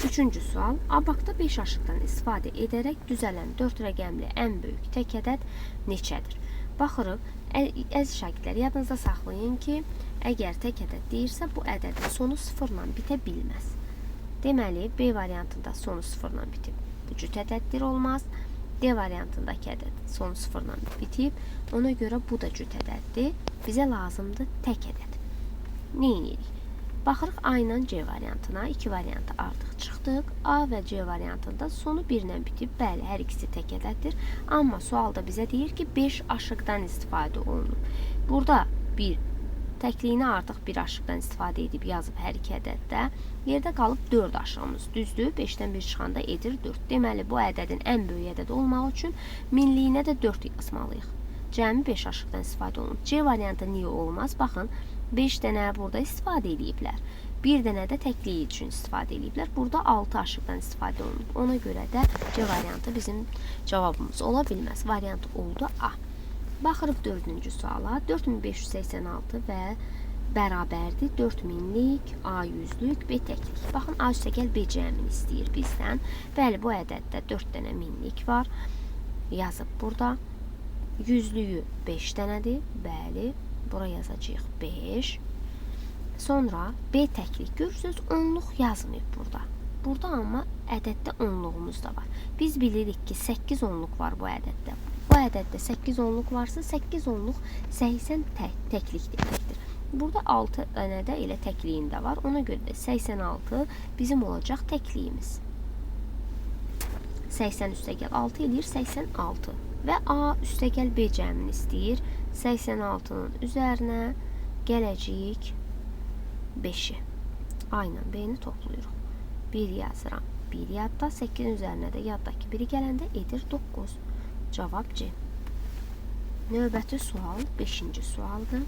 Üçüncü sual. Abaqda 5 aşıqdan istifadə edərək düzələn 4 rəqəmli ən böyük tək ədəd neçədir? Baxırıq. Əziz şagirdlər, yadınızda saxlayın ki, əgər tək ədəd deyirsə, bu ədədin sonu 0 ilə bitə bilməz. Deməli, B variantında sonu 0 ilə bitib. Bu cüt ədəddir, olmaz. D variantındakı ədəd sonu 0 ilə bitib. Ona görə bu da cüt ədəddir. Bizə lazımdır tək ədəd. Nə edirik? Baxırıq A ilə C variantına. 2 variantı artıq çıxdıq. A və C variantında sonu 1 ilə bitib. Bəli, hər ikisi tək ədəddir. Amma sualda bizə deyir ki, 5 aşıqdan istifadə olunur. Burada təkliyini artıq bir aşıqdan istifadə edib yazıb hər iki ədəddə. Yerdə qalıb 4 aşığımız. Düzdür? 5-dən 1 çıxanda edir 4. Deməli, bu ədədin ən böyük ədəd olmaq üçün minliyinə də 4 yazmalıyıq. Cəmi 5 aşıqdan istifadə olunur. C variantı niyə olmaz? Baxın, 5 dənə burada istifadə ediblər. 1 dənə də təkliyi üçün istifadə ediblər. Burada 6 aşıqdan istifadə olunur. Ona görə də C variantı bizim cavabımız ola bilməz. Variant oldu A. Baxırıq 4-cü suala. 4586 və bərabərdir 4000-lik, A 100-lük, B təklik. Baxın, A üstəgəl B cəmini istəyir bizdən. Bəli, bu ədəddə 4 dənə minlik var. Yazıb burada. 100-lüyü 5 dənədir. Bəli, bura yazacağıq 5. Sonra B təklik. Görürsünüz, onluq yazmayıb burada. Burada amma ədəddə onluğumuz da var. Biz bilirik ki, 8 onluq var bu ədəddə. Bu ədəddə 8 onluq varsa, 8 onluq 80 təklik deməkdir. Burada 6 dənə də elə təkliyində var. Ona görə də 86 bizim olacaq təkliyimiz. 80 üstəgəl 6 eləyir 86. Və A üstəgəl B cəmini istəyir. 86-nın üzərinə gələcəyik 5-i. A ilə B-ni toplayırıq. 1 yazıram. 1 yadda, 8-in üzərinə də yaddakı 1-i gələndə edir 9. Cavab C. Növbəti sual 5-ci sualdır.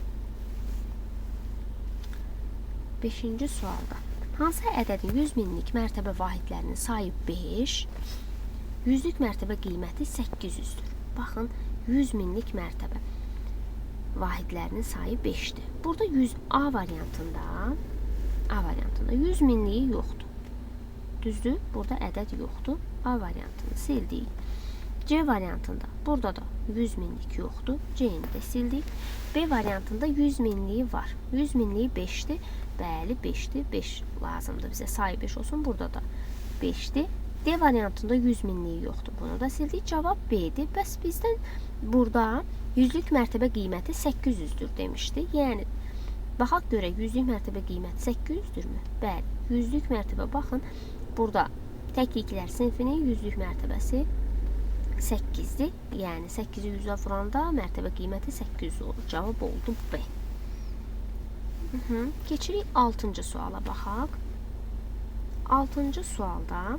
5-ci sualda hansı ədədin 100 minlik mərtəbə vahidlərinin sayı 5, 100-lük mərtəbə qiyməti 800-dür. Baxın, 100 minlik mərtəbə vahidlərinin sayı 5-dir. Burada 100 A variantında 100 minliyi yoxdur. Düzdür? Burada ədəd yoxdur. A variantını sildik. C variantında burada da 100 minlik yoxdur. C-ni də sildik. B variantında 100 minliyi var. 100 minliyi 5-dir. Bəli, 5-dir. 5 lazımdır bizə. Sayı 5 olsun. Burada da 5-dir. D variantında 100 minliyi yoxdur. Bunu da sildik. Cavab B-dir. Bəs bizdən burada 100-lük mərtəbə qiyməti 800-dür demişdi. Yəni, baxaq görə 100-lük mərtəbə qiyməti 800-dürmü? Bəli, 100-lük mərtəbə baxın. Burada təkliklər sinfinin 100-lük mərtəbəsi 8-dir. Yəni, 8-i 100-ə vuranda mərtəbə qiyməti 800 olur. Cavab oldu B. Keçirik 6-cı suala baxaq. 6-cı sualda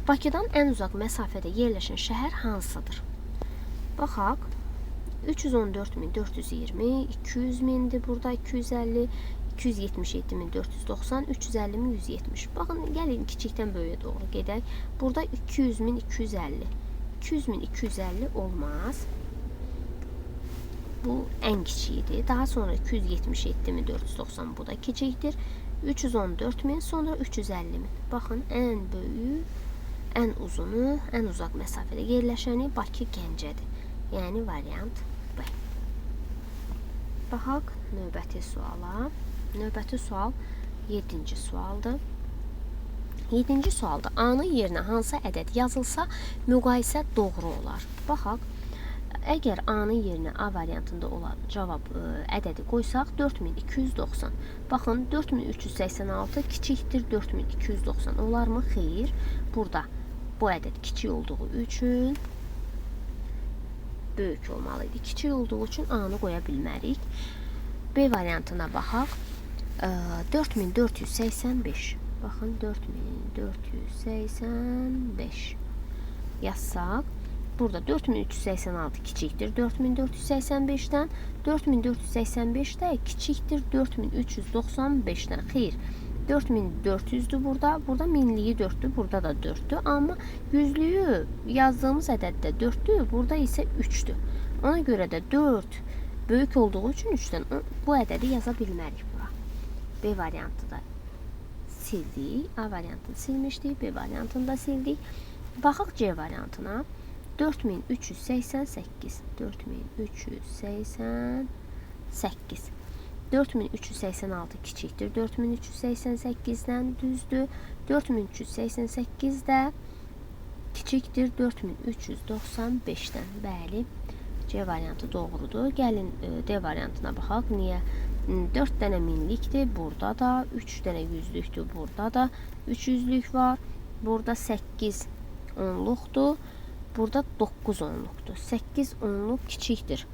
Bakıdan ən uzaq məsafədə yerləşən şəhər hansıdır? Baxaq. 314.420, 200.000-dir burada, 250, 277.490, 350.170. Baxın, gəlin kiçikdən böyüyə doğru gedək. Burada 200.250. 200.250 olmaz. Bu ən kiçiyidir. Daha sonra 277.490 bu da kiçikdir. 314.000, sonra 350.000. Baxın, ən böyüyü, ən uzunu, ən uzaq məsafədə yerləşəni Bakı Gəncədir. Yəni, variant B. Baxaq növbəti suala. Növbəti sual 7-ci sualdır. 7-ci sualda A-nın yerinə hansı ədəd yazılsa müqayisə doğru olar. Baxaq, əgər A-nın yerinə A variantında olan cavab ədədi qoysaq 4290. Baxın, 4386 kiçikdir 4290 olarmı? Xeyr. Burada bu ədəd kiçik olduğu üçün böyük olmalıydı. Kiçik olduğu üçün A-nı qoya bilmərik. B variantına baxaq. 4485. Baxın, 4485 yazsaq. Burada 4386 kiçikdir 4485-dən. 4485 də kiçikdir 4395-dən. Xeyr. 4400-dür burada. Burada minliyi 4-dür. Burada da 4-dür. Amma 100-lüyü yazdığımız ədəddə 4-dür. Burada isə 3-dür. Ona görə də 4 böyük olduğu üçün 3-dən bu ədədi yaza bilmərik bura. B variantı da sildik. A variantını silmişdik. B variantını da sildik. Baxaq C variantına. 4388. 4388. 4386 kiçikdir 4388-dən, düzdür. 4388 də kiçikdir 4395-dən. Bəli, C variantı doğrudur. Gəlin D variantına baxaq. Niyə? 4 dənə minlikdir. Burada da 3 dənə yüzlükdür. Burada da 3 yüzlük var. Burada 8 onluqdur. Burada 9 onluqdur. 8 onluq kiçikdir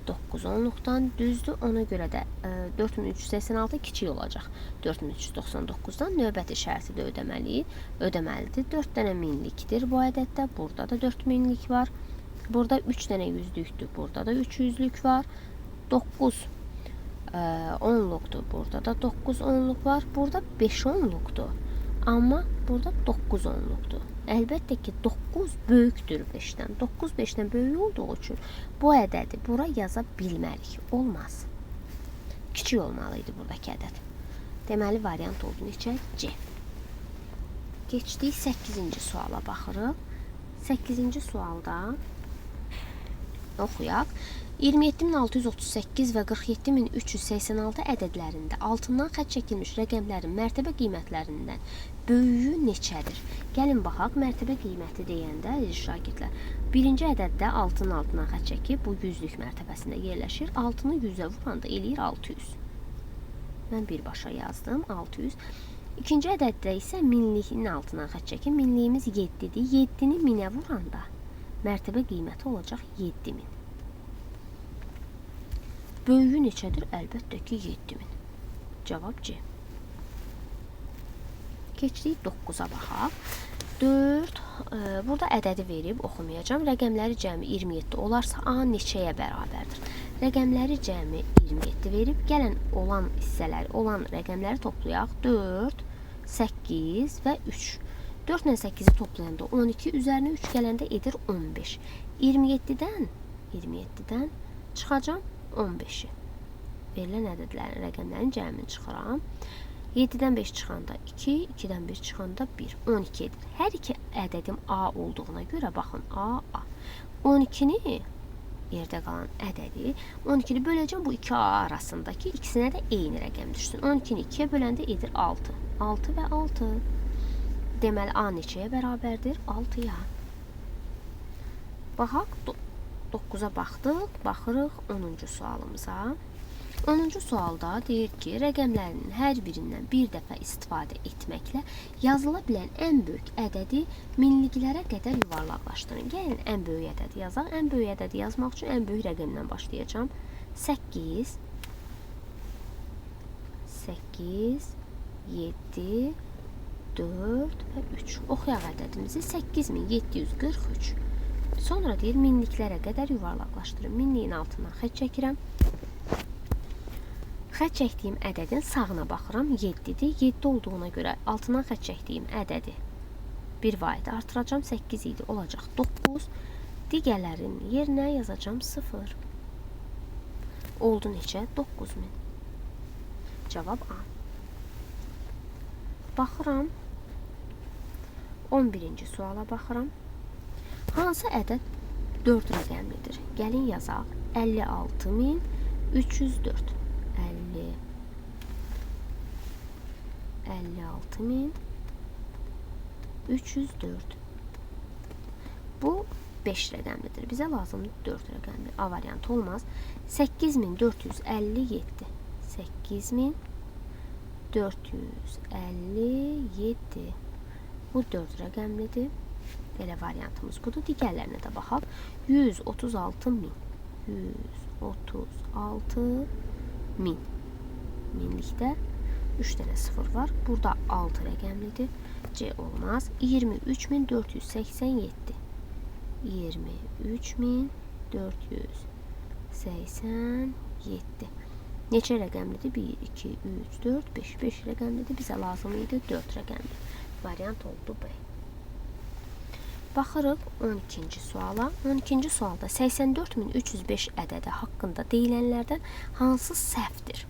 9 onluqdan, düzdür. Ona görə də 4386 kiçik olacaq 4399-dan. Növbəti şərti də ödəməlidir. 4 dənə minlikdir bu ədəddə. Burada da 4 minlik var. Burada 3 dənə yüzlükdür. Burada da 3 yüzlük var. 9 onluqdur. Burada da 9 onluq var. Burada 5 onluqdur. Amma burada 9 onluqdur. Əlbəttə ki, 9 böyükdür 5-dən. 9 5-dən böyük olduğu üçün bu ədədi bura yaza bilmərik. Olmaz. Kiçik olmalıydı buradakı ədəd. Deməli, variant oldu neçə? C. Keçdik 8-ci suala baxırıq. 8-ci sualda oxuyaq. 27638 və 47386 ədədlərində altından xətt çəkilmiş rəqəmlərin mərtəbə qiymətlərindən böyüyü neçədir? Gəlin baxaq, mərtəbə qiyməti deyəndə şagirdlər. Birinci ədəddə altının altından xətt çəkib, bu yüzlük mərtəbəsində yerləşir. Altını 100-ə vuranda eləyir 600. Mən birbaşa yazdım, 600. İkinci ədəddə isə minliyin altından xətt çəkib, minliyimiz 7-dir. 7-ni 1000-ə vuranda mərtəbə qiyməti olacaq 7000. Böyüyü neçədir? Əlbəttə ki, 7000. Cavab C. Keçdik 9-a baxaq. 4, burada ədədi verib oxumayacağım. Rəqəmləri cəmi 27 olarsa A neçəyə bərabərdir? Rəqəmləri cəmi 27 verib. Gələn olan hissələri, olan rəqəmləri toplayaq. 4, 8 və 3. 4 ilə 8-i toplayanda 12, üzərinə 3 gələndə edir 15. 27-dən çıxacam 15-i. Verilən ədədlərin, rəqəmlərin cəmini çıxıram. 7-dən 5 çıxanda 2, 2-dən 1 çıxanda 1, 12 edir. Hər iki ədədim A olduğuna görə, baxın, A. 12-ni, yerdə qalan ədədi, 12-ni böləcəm bu 2A arasındakı, ikisinə də eyni rəqəm düşsün. 12-ni 2-yə böləndə edir 6. 6 və 6. Deməli, A neçəyə bərabərdir? 6-ya. Baxaq, 9-a baxdıq, baxırıq 10-cu sualımıza. 10-cu sualda deyir ki, rəqəmlərinin hər birindən bir dəfə istifadə etməklə yazıla bilən ən böyük ədədi minliklərə qədər yuvarlaqlaşdırın. Gəlin, ən böyük ədədi yazaq. Ən böyük ədədi yazmaq üçün ən böyük rəqəmdən başlayacağım. 8, 7, 4 və 3. Oxuyaq ədədimizi. 8743. Sonra deyir, minliklərə qədər yuvarlaqlaşdırın. Minliyin altından xətt çəkirəm. Xətt çəkdiyim ədədin sağına baxıram. 7-dir. 7 olduğuna görə altından xətt çəkdiyim ədədi bir vahid artıracam. 8 idi. Olacaq 9. Digərlərin yerinə yazacam 0. Oldu neçə? 9000. Cavab A. Baxıram. 11-ci suala baxıram. Hansı ədəd 4 rəqəmlidir? Gəlin yazaq. 56304. 56304. Bu 5 rəqəmlidir. Bizə lazımdır 4 rəqəmli. A variantı olmaz. 8457. 8457. Bu 4 rəqəmlidir. Elə variantımız budur. Digərlərinə də baxaq. 136000. 136000. Minlikdə 3 dənə 0 var. Burada 6 rəqəmlidir. C olmaz. 23487. 23487. Neçə rəqəmlidir? 1, 2, 3, 4, 5. 5 rəqəmlidir. Bizə lazım idi 4 rəqəmli. Variant oldu B. Baxırıq 12-ci suala. 12-ci sualda 84305 ədədi haqqında deyilənlərdən hansı səhvdir?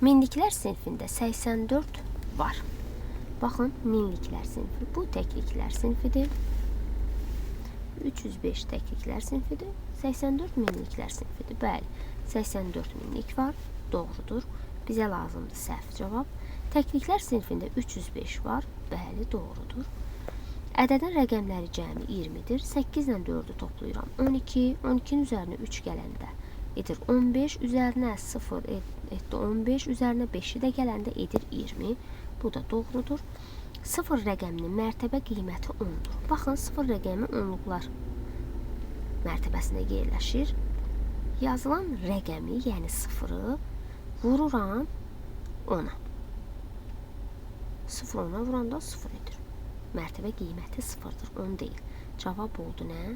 Minliklər sinfində 84 var. Baxın, minliklər sinfi. Bu təkliklər sinfidir. 305 təkliklər sinfidir. 84 minliklər sinfidir. Bəli, 84 minlik var. Doğrudur. Bizə lazımdır səhv cavab. Təkliklər sinfində 305 var. Bəli, doğrudur. Ədədin rəqəmləri cəmi 20-dir. 8 ilə 4-ü toplayıram. 12. 12-nin üzərinə 3 gələndə edir 15. Üzərinə 0 etdi 15. Üzərinə 5-i də gələndə edir 20. Bu da doğrudur. 0 rəqəminin mərtəbə qiyməti 10-dur. Baxın, 0 rəqəmi onluqlar mərtəbəsində yerləşir. Yazılan rəqəmi, yəni 0-ı vururam 10-a. 0 10-a vuranda 0 edir. Mərtəbə qiyməti 0-dır, 10 deyil. Cavab oldu nə?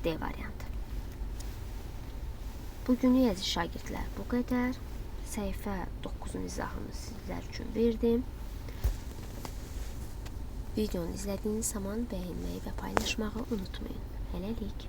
D variantı. Bugünlük əziz şagirdlər bu qədər. Səhifə 9-un izahını sizlər üçün verdim. Videonu izlədiyiniz zaman bəyənməyi və paylaşmağı unutmayın. Hələlik.